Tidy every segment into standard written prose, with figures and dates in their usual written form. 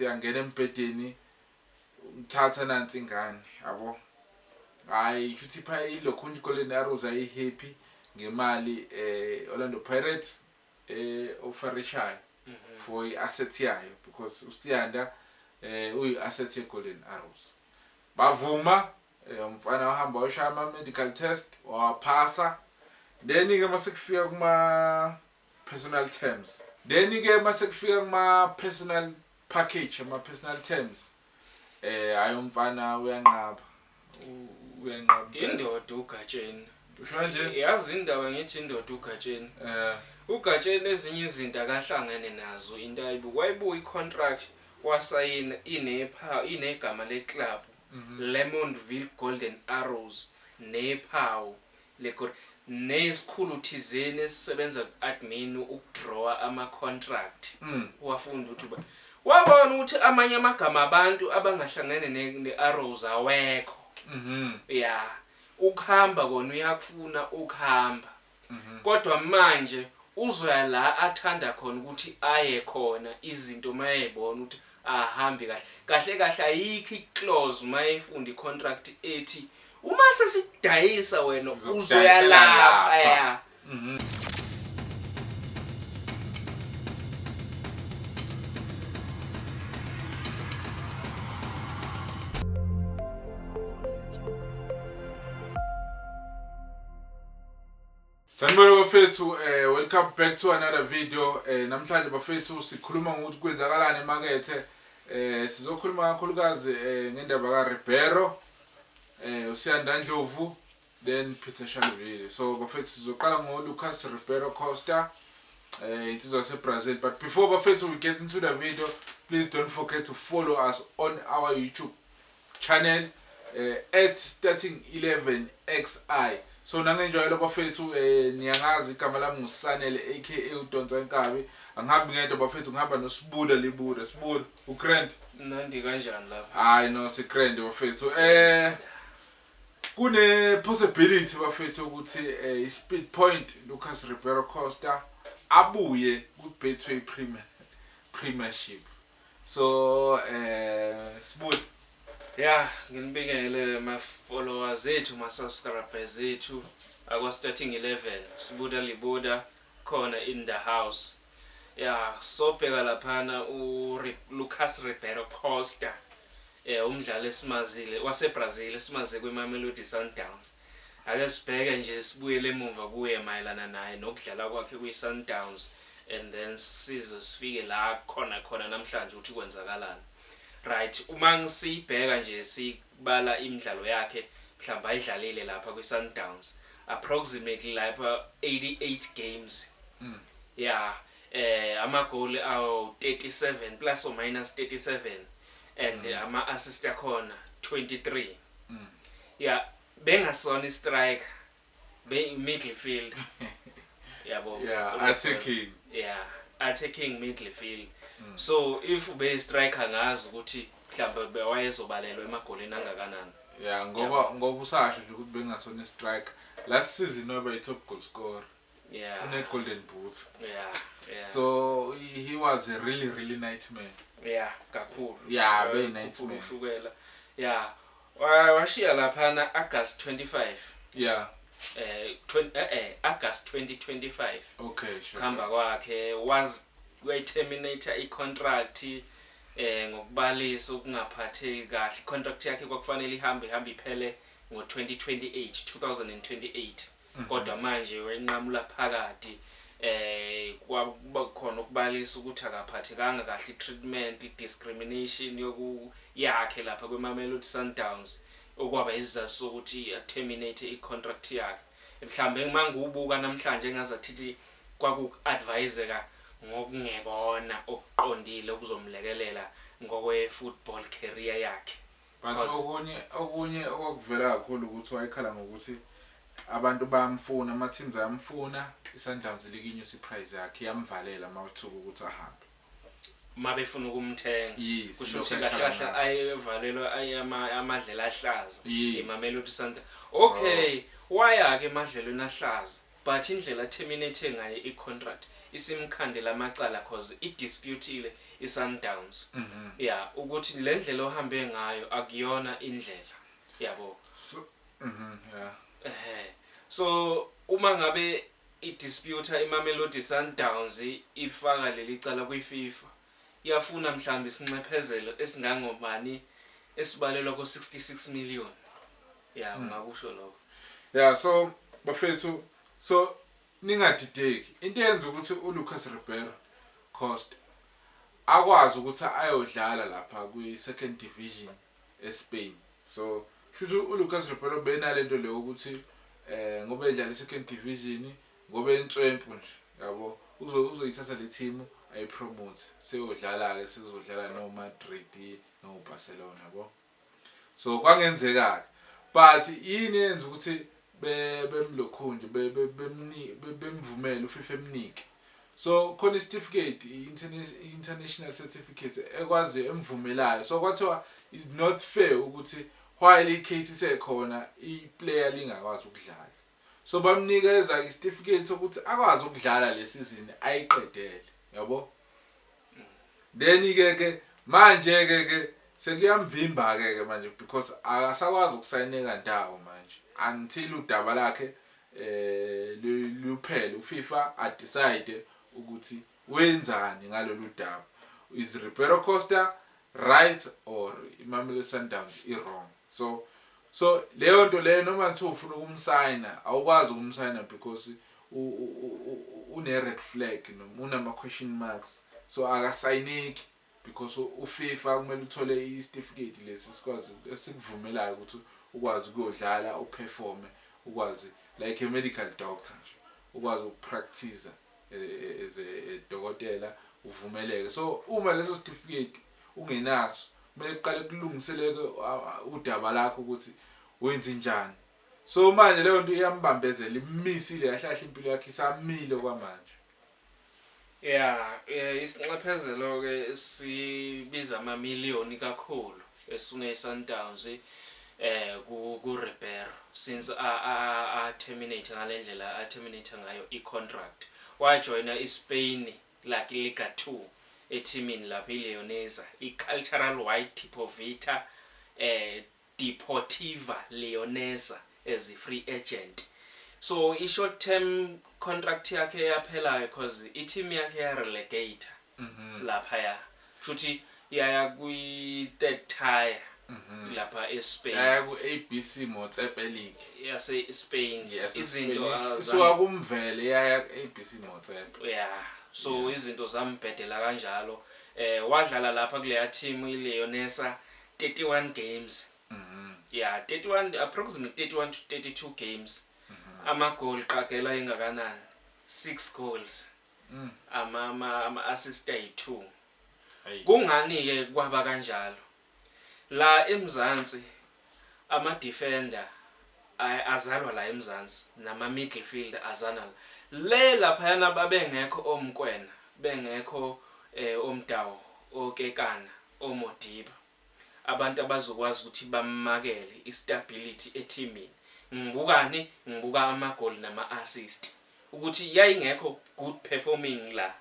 siyangena embedeni umthatha nansi ingane yabo hayi futhi pha ilokho Golden Arrows ayi happy ngemali Orlando Pirates ofarishayo for i-asset yayo because uSiyanda uyi-asset ye-Golden Arrows bavuma umfana wahamba washaya ama-medical test waphasa then ke mase kufika kuma personal terms then ke mase kufika kuma personal package ama-personal terms hayi umfana uyanqaba indoda uGatsheni usho nje yazi indaba ngithi indoda uGatsheni uGatsheni ezinye izinto akahlangene nazo into ayibuka wayibuka icontract wasayina inegama leclub Lemontville Golden Arrows nephawu nesikhulu thizeni esisebenza ku-admin ukudrawa ama-contract wafunda ukuthi wabona ukuthi amanye amagama abantu abangahlangene ne-Arrows awekho ya ukuhamba kona uyakufuna ukuhamba kodwa manje uzoya la athanda khona ukuthi aye khona izinto mayebona ukuthi ahambi kahle ayikho iclause mayefunda icontract ethi uma sesidayisa wena uzoya lapha Sanibona bafethu welcome back to another video namhlanje bafethu sikhuluma ngokuthi kwenzakalani emakethe sizokhuluma kakhulukazi ngendaba kaRibeiro uSiyanda Ndlovu then Peter Shalvile so bafethu sizoqala ngoLucas Ribeiro Costa insizwa yaseBrazil but before bafethu we get into the video please don't forget to follow us on our YouTube channel at starting11xi so nangenjwayelo bafethu niyangazi igama lami nguSanele aka uDonsa Nkabi angihambi ngento bafethu ngihamba noSibuda Libuda Sibuda uGrand nandi kanjani lapha hayi no siGrand bafethu kune possibility bafethu ukuthi iSpeed Point Lucas Ribeiro Costa abuye kuBetway Premiership so Sibuda yeah nginibikele ma followers ethu ma subscribers ethu akwa starting 11 Sibuda Libuda khona in the house yeah so bheka laphana uLucas Ribeiro Costa umdlali esimazile waseBrazil esimaze kweMamelodi Sundowns ake sibheke nje sibuyele emuva kuye mayelana naye nokudlala kwakhe kwiSundowns and then sifike la khona namhlanje ukuthi kwenzakalani right uma ngisibheka nje sibala imidlalo yakhe mhlamba ayidlalile lapha kwiSundowns approximately lapha 88 games yeah ama goal awu 37 plus or minus 37 and ama assist yakhona 23 yeah bengasona striker midfield yabo yeah attacking midfield so if ube striker ngazi ukuthi mhlawumbe wayezobalelwa emagolini angakanani yeah ngoba usasho nje ukuthi bengasona striker last season noba top goal scorer yeah une golden boot yeah so he was a really nice man yeah kakhulu yeah very nice man ushukela yeah washiya lapha August 25 yeah August 2025 okay sure khamba kwakhe terminate icontract ngokubalisa ukungaphatheki kahle icontract yakhe kwakufanele ihambe iphele ngo2028 kodwa manje wenqamula phakathi kwaba khona ukubalisa ukuthi akaphathekanga kahle treatment discrimination yakhe lapha kweMamelodi Sundowns okwaba izizathu sokuthi terminate icontract yakhe mhlambe mangubuka namhlanje engazathi kwaku-adviseka ngokungekona okuqondile okuzomlekelela ngokwe football career yakhe but okunye okuvela kakhulu ukuthi wayekhala ngokuthi abantu bayamfuna ama teams ayamfuna iSundowns likinyusa iprice yakhe yamvalela mawuthuka ukuthi ahambe mabefuna ukumthenga kusho ukuthi kahle ayevalelwa amadlela ahlaza eMamelodi Sundowns okay waya ke emadlelweni ahlaza but indlela terminate ngayo icontract isimkhandela amacala cause idisputile iSundowns yeah ukuthi le ndlela ohambe ngayo akuyona indlela yabo So yeah. So uma ngabe idispute iMamelodi Sundowns ifaka leli cala kwiFIFA iyafuna mhlawumbe isinxephezelo esingangobani esibalelwa ko 66 million yeah ungakusho lokho yeah so bafethu so ningadideki into yenza ukuthi uLucas Ribeiro Costa akwazi ukuthi ayodlala lapha kwi-second division eSpain so shuthi uLucas Ribeiro benalento leyo ukuthi ngoba edlala i-second division ngoba entswempu nje yabo uzoyithatha le team ayipromote seyodlala ke sizodlala no Madrid no Barcelona yabo so kwangenzeka but yini yenza ukuthi bemlokhunje bemvumela uFIFA emnike so khona certificate international certificate ekwazi emvumelayo so kwathiwa is not fair ukuthi while icase isekhona iplayer lingakwazi ukudlala so bamnikeza icertificate ukuthi akwazi ukudlala le season ayiqedele yabo then ke manje ke sekuyamvimba ke manje because akasakwazi ukusayineka ndawo manje until udaba lakhe luphele uFIFA decide ukuthi wenzani ngalolu daba is Ribeiro Costa right or iMamelodi Sundowns wrong so leyo nto leyo noma nthi ufuna ukumsigna awukwazi ukumsigna because une red flag noma unama question marks so akasayineki because uFIFA kumele uthole icertificate lesi sikwazi esikuvumelayo ukuthi ukwazi ukuyodlala uperform ukwazi like a medical doctor nje ukwazi ukupractice as a dokotela uvumeleke so uma leso certificate ungenaso kumele uqale kulungiseleke udaba lakho ukuthi wenza njani so manje leyo nto iyambambezela imisile kahle impilo yakhe isamile kwamanje yeah isinxephezelo ke sibiza amamiliyoni kakhulu esune iSundowns ku Ribeiro since a terminate ngalendlela a terminate ngayo icontract wajoina iSpain like Liga 2 eteamini lapha iLeonesa iCultural White Povita Deportiva Leonesa as a free agent so i short term contract yakhe yaphela because iteam yakhe ya relegate lapha ya futhi yaya kwi third tier lapha eSpain yaya ku ABC Motsepe League yase Spain izinto isuka kumvele yaya ABC Motsepe yeah so izinto zambhedela kanjalo wadlala lapha kule team iLeonesa 31 games yeah 31 approximately 31 to 32 games ama goal qagela engakanani 6 goals ama assist ay2 kungani ke kwaba kanjalo la eMzansi ama defender azalwa la eMzansi nama midfield azana le lapha yana babengekho omkwena bengekho omdawo okekana omodiba abantu abazokwazi ukuthi bamakele istability eteamini ngibuka ama goal nama assist ukuthi yayingekho good performing la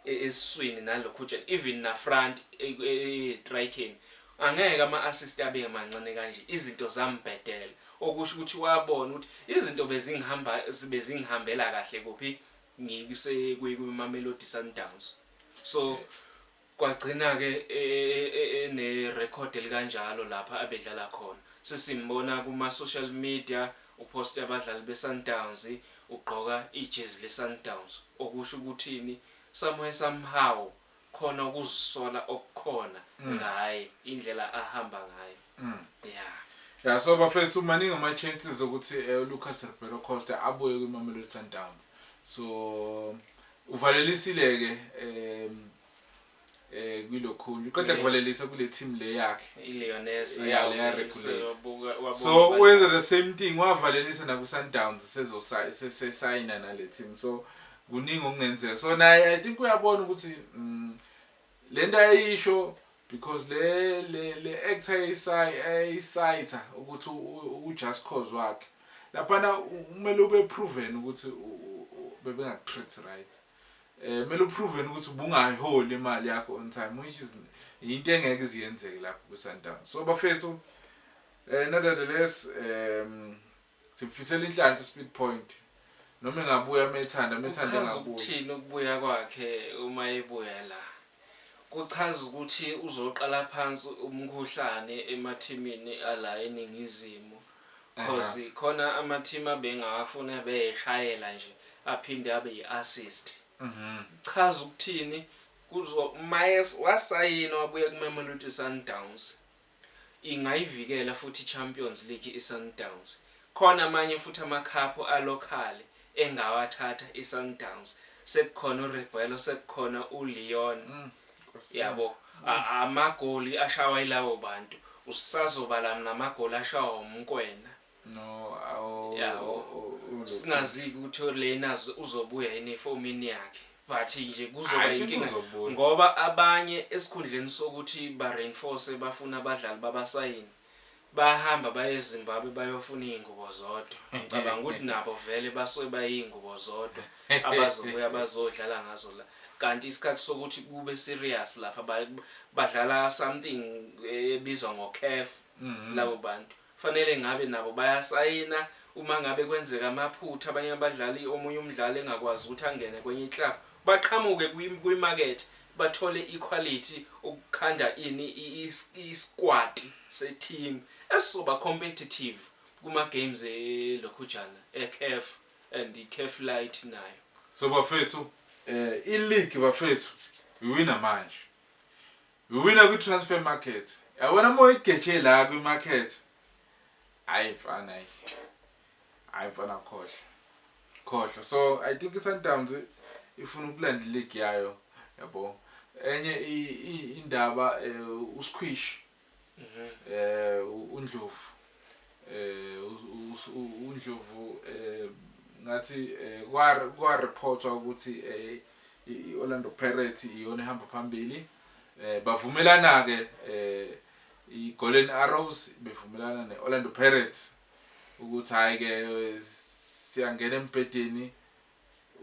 eswini nalokho nje even na front striking angeke ama assist abe mancane kanje izinto zambhedela okusho ukuthi wabona ukuthi izinto bezingihambela kahle kuphi ngikuse kwiMamelodi Sundowns so kwagcina ke ne record elikanjalo lapha abedlala khona sesimbona kuma social media upost abadlali beSundowns ugqoka ijezi leSundowns okusho ukuthini somehow khona ukuzisola okukhona ngaye indlela ahamba ngayo yeah so bafethu maningi ama chances ukuthi uLucas Ribeiro Costa abuye kwiMamelodi Sundowns so uvalelisile ke kwilokhunye kodwa kuvalelisa kule team le yakhe iLeonesa ya regulate so wenza the same thing wavalelisa na kuSundowns sesayina nale team so kuningi okungenzeka so naye I think uyabona ukuthi lento ayisho because le actor ayisayitha ukuthi uJust Cause wakhe lapha kumele ube proven ukuthi bebenga treat right mele uprove ukuthi ubungayiholi imali yakho on time, which is into engeke iziyenzeke lapho ku Sundowns. So bafethu nevertheless simfisela inhlanhla Speed Point noma engabuya methanda ngabuya ukuthini ukubuya kwakhe uma ebuya la. Kuchaza ukuthi uzoqala phansi umkhuhlane emathimini ala eningizimu, because khona amathima bengafuna beyeshayela nje aphinde abe yiassist. Chaza ukuthini kuzo Myers wasayina wabuya kuMamelodi Sundowns, ingayivikela futhi Champions League iSundowns. Khona amanye futhi amakhaphu alocally engawathatha iSundowns, sekukhona uRebelo, sekukhona uLeon. Yabo amagoli ashawa ilabo bantu usazobala namagoli ashawa umkwena yabo singazi ukuthi lena uzobuya inefomini yakhe, but nje kuzoba inkinga ngoba abanye esikhundleni sokuthi ba reinforce bafuna abadlali babasayini bahamba baye eZimbabwe bayofuna izingubo zodwa. Ngicabanga ukuthi nabo vele basobe bayingubo zodwa abazobuya bazodlala ngazo la, kanti isikhathi sokuthi kube serious lapha badlala something ebizwa ngoCAF. Labo bantu fanele ngabe nabo bayasayina uma ngabe kwenzeka amaphutha, abanye abadlali omunye umdlali engakwazi ukuthi angene kwenye club baqhamuke kwi-market bathole equality ukukhanda isquad se-team esizoba competitive kuma games elokhujana eCAF and iCAF Light nayo. So bafethu i-league bafethu uwina manje, uwina kwi-transfer market. Yabona mo igeje la kwi-market ayifana khohla. So I think Sundowns ifuna ukulanda league yayo yabo. Enye indaba uSquish uNdlovu ngathi kwa reportwa ukuthi iOrlando Pirates iyona ihamba phambili, bavumelana ke iGolden Arrows bevumelana neOrlando Pirates ukuthi hayi ke siyangena empedeni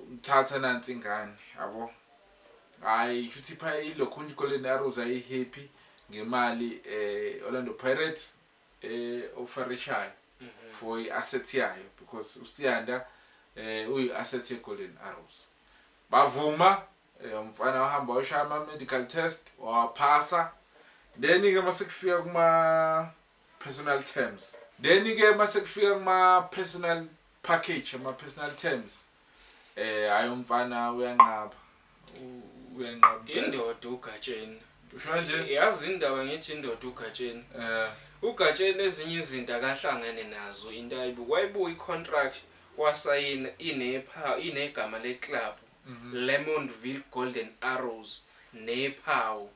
umthatha nansi ingane yabo. Hayi futhi pha ilokhunje iGolden Arrows ayi happy ngemali Orlando Pirates ofarishayo for i-asset yayo, because uSiyanda uyi-asset ye-Golden Arrows. Bavuma umfana wahamba washaya ama-medical test waphasa, then ke mase kufika kuma personal terms, then ke mase kufika kuma personal package, ama personal terms hayi umfana uyanqaba indoda uGatsheni. Usho nje yazi indaba ngithi indoda uGatsheni. uGatsheni ezinye izinto akahlangene nazo into ayibuka wayibuka icontract wasayina inegama leclub Lemontville Golden Arrows nephawu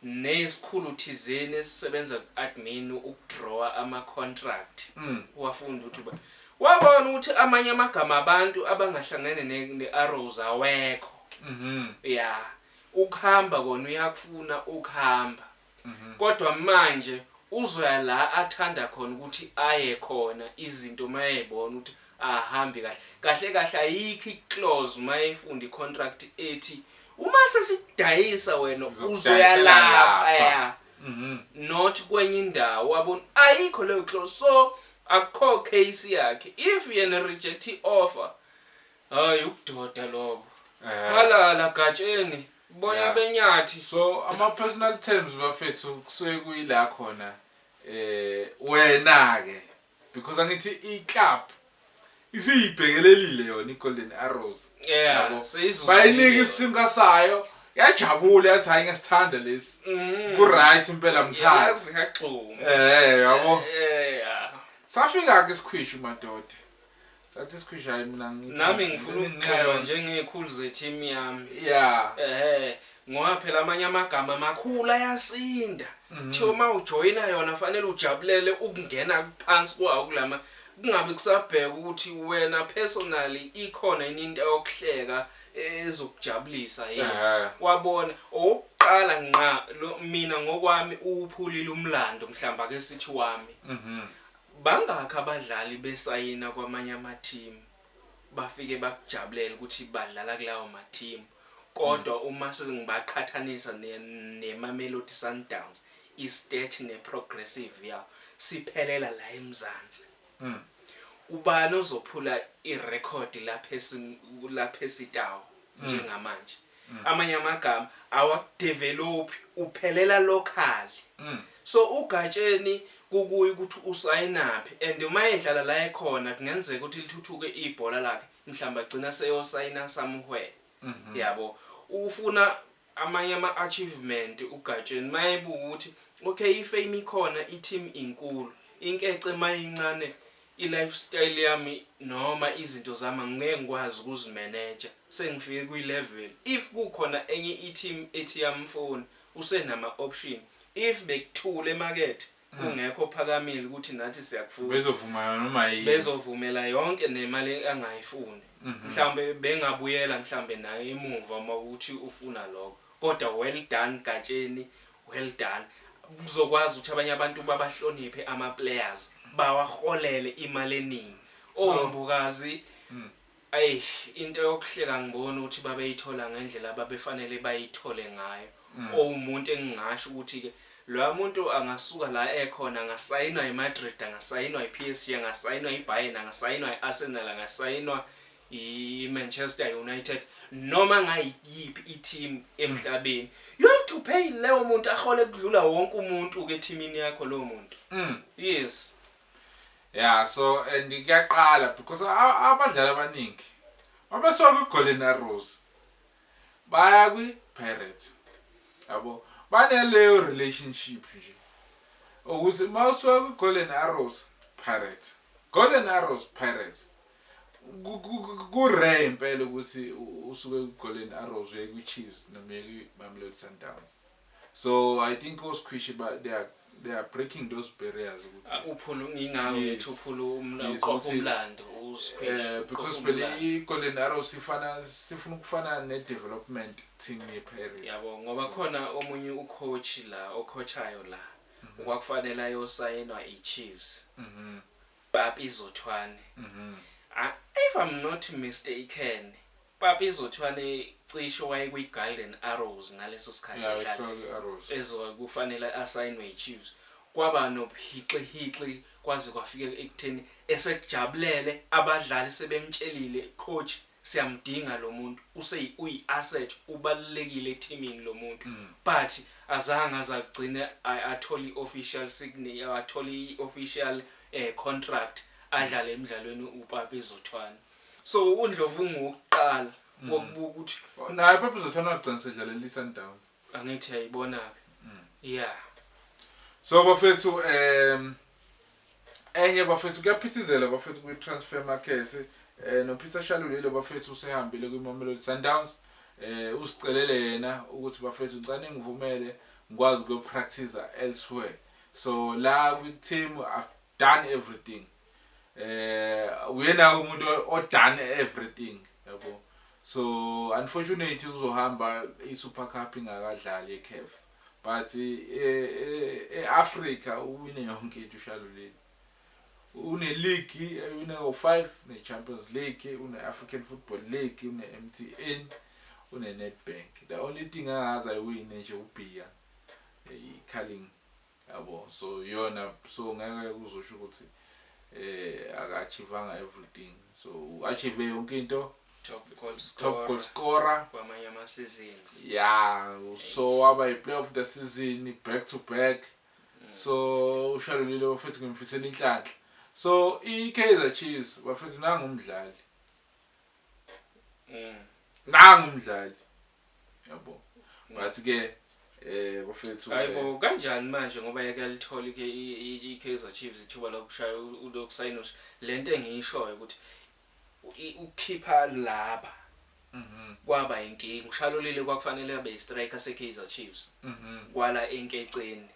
nesikhulu thizeni esisebenza ku-admin ukudrawa ama-contract. Wafunda ukuthi wabona ukuthi amanye amagama abantu abangahlangene ne-Arrows awekho. Yeah, ukuhamba kona uyakufuna ukuhamba, kodwa manje uzoya la athanda khona ukuthi aye khona izinto mayebona ukuthi ahambi kahle ayikho iclause mayefunda icontract ethi uma sesidayisa wena uzoya lapha not kwenye indawo. Wabona ayikho leyo clause, so akho case yakhe. If yena reject offer hayi ukudoda lobo halala Gatsheni boya benyathi. So ama personal terms bafethu kusuke kuyila khona wena ke, because angithi iClub isiyibhekelelile yona iGolden Arrows. Yeah, bayinika isimka sayo yajabula yathi hayi ngasithanda lesi ku right impela mthanda yazi haqhuma yabo. Safika ke isikhwishi madoda, sathi isikhwishi hayi mina ngithi nami ngifuna ukuqhaba njengekhulu ze-team yami. Ngoba phela amanye amagama amakhulu ayasinda. Thiyo uma ujoyina yona fanele ujabulele ukungena phansi kwawo kulama, kungabe kusabheka ukuthi wena personally ikhona into yokuhleka ezokujabulisa yena. Wabona oqala nqa mina ngokwami uphulile umlando mhlamba ke sithi wami. Bangakho abadlali besayina kwamanye ama team bafike bakujabulela ukuthi badlala kulawo ma team kodwa uma sengibaqhathanisa neMamelodi Sundowns iState neProgressive ya siphelela la eMzansi ubani ozophula irecord lapha esitawo njengamanje amanye amagama awakudevelop uphelela local so ugatsheni kukuyi ukuthi usayinaphi and uma edlala la ekhona kungenzeka ukuthi lithuthuke ibhola lakhe mhlamba agcina seyosayina somewhere yabo ufuna amanye ama achievement ugatsheni mayebuka ukuthi okay ifame ikhona i-team inkulu inkece mayincane i-lifestyle yami noma izinto zami ngeke ngikwazi ukuzimanage sengifike kwi-level if kukhona enye i-team ethi yamfoni usenama option if bekuthule emarket kungekho phakamile ukuthi nathi siyakufuna bezovumela yonke nemali angayifuni mhlambe bengabuyela mhlambe naye emuva uma ukuthi ufuna lokho kodwa well done Gatsheni well done kuzokwazi ukuthi abanye abantu babahloniphe ama players bawaholele imali eningi ombukazi into yokuhleka ngibona ukuthi babeyithola ngendlela ababefanele bayithole ngayo umuntu engingasho ukuthi ke lo muntu angasuka la ekhona angasayinwa iMadrid angasayinwa iPSG angasayinwa iBayern angasayinwa iArsenal angasayinwa iManchester United noma ngayiphi i-team emhlabeni you have to pay leyo muntu ahole kudlula wonke umuntu ke teamini yakho lo muntu yes yeah so ngiyaqala because abadlali abaningi abesuka kwiGolden Arrows baya kwiPirates yabo baneleyo relationship nje ukuthi mawusuka kwiGolden Arrows Pirates ku rare impela ukuthi usuke kwiGolden Arrows uye kwiChiefs noma kwiMamelodi Sundowns so I think osquishy but they are breaking those barriers ukuthi uphulu ngingalo yethu uphulu umlando usquishy because phela iGolden Arrows sifuna ukufana ne-development team yePirates yabo ngoba khona omunye ucoach la ocoachayo la kwakufanele ayosayinwa iChiefs Papi Zothwane if I'm not mistaken Papi Zothwane cisho waye kwiGolden Arrows ngaleso sikhathi ezo kufanele asayinwe iChiefs kwaba nophixihixi kwaze kwafika ekutheni esekujabulele abadlali sebemtshelile coach siyamdinga lo muntu uyi-asset ubalekile eteamini lo muntu but azange azagcina atholi official signature atholi official contract adlale emidlalweni uPapi Zothwane so uNdlovu ngokuqala wokubuka ukuthi naye Papi Zothwane wagcina sedlalela iSundowns angithi ayibona ke yeah so bafethu enye bafethu kuyaphithizela bafethu kwi-transfer market noPeter Shalulile bafethu usehambile kwiMamelodi Sundowns usicelele yena ukuthi bafethu ngicane ngivumele ngikwazi ukuyopractice elsewhere so la kwi-team I've done everything uyena umuntu odone everything yabo so unfortunately uzohamba iSuper Cup ingakadlali eCAF but eAfrica uwine yonke into uShalulile une league une o5 ne Champions League une African Football League une MTN une Nedbank the only thing angaza ayiwine nje ubhiya iCarling yabo so yona so ngeke kuzosho ukuthi akachievanga everything so achieve yonke into top goal scorer kwamanye ama seasons yeah so waba playoff the season back to back so uShalulile bafethu ngimfisela inhlanhla so iKaizer Chiefs bafethu nangumdlali yabo but ke bafethu hayibo kanjani manje ngoba yakalithola ke iKaizer Chiefs ithuba lokushaya ulokusayina lento engishoyo ukuthi ukhipha laba kwaba inkingi uShalulile kwakufanele abe istriker seKaizer Chiefs kwala enkeceni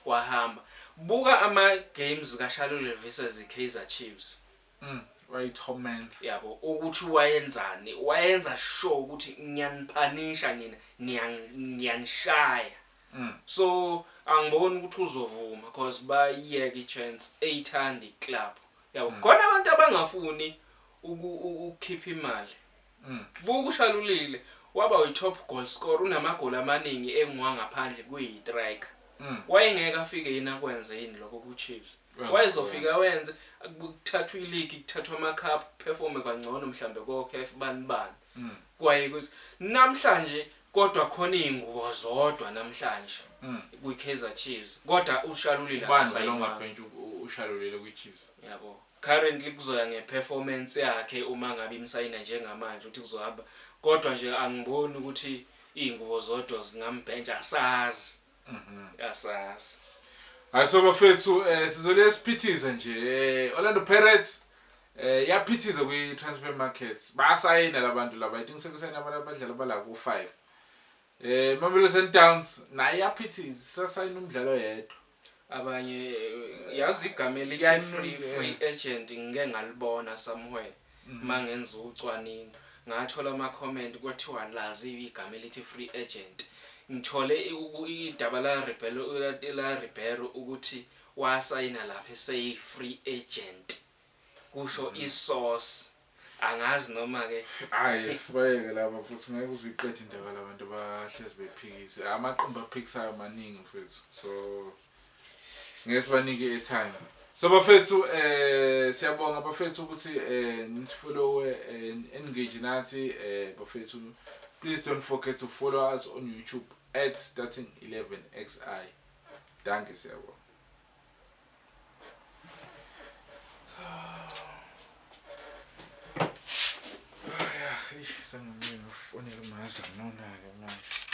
wahamba buka ama games kaShalulile versus iKaizer Chiefs wayithomenta yabo ukuthi wayenzani wayenza sure ukuthi ngiyaniphanisha nina ngiyanishaya so angiboni ukuthi uzovuma because bayiyeke ichance eyithanda iclub yabo khona abantu abangafuni ukukhipha imali buku ushalulile waba uyi-top goal scorer unamagoli amaningi engiwa ngaphandle kuyi-striker wayengeke afike yini akwenze yini lokho ku-Chiefs wayezofika wenze kuthathwa ileague kuthathwa ama-cup performe kangcono mhlambe ko-CAF bani kwaye ukuthi namhlanje kodwa khona izingubo zodwa namhlanje kwi-Kaizer Chiefs kodwa ushalulile akasayibanga ushalulile kwi-Chiefs yabo currently kuzoya ngeperformance yakhe uma ngabe imsayina njengamanje ukuthi kuzohamba kodwa nje angiboni ukuthi izingubo zodwa zingambhentsha asazi asazi ayiso bafethu sizole siphithize nje Orlando Pirates yaphithiza kwi-transfer markets basayina labantu laba I think sekusayina abantu abadlala bala ku5 Mamelodi Sundowns naye yaphithiza sasayina umdlalo yedwa abanye yazi igama elithi free agent ngeke ngalibona somewhere mangenza ucwaningo ngathola ama comment kwathiwa lazi igama elithi free agent ngithole idaba la Ribeiro ukuthi wasayina lapha say free agent kusho isource angazi noma ke hayi sibayeke laba futhi ngeke uziqedwe indaba labantu bahlezi bephikise amaqembu aphikisayo maningi mfethu so ngesibanike time so bafethu siyabonga bafethu ukuthi nisifollow engage nathi bafethu please don't forget to follow us on YouTube @starting11xi danke siyabonga sangimile ufonela umaza nona ke manje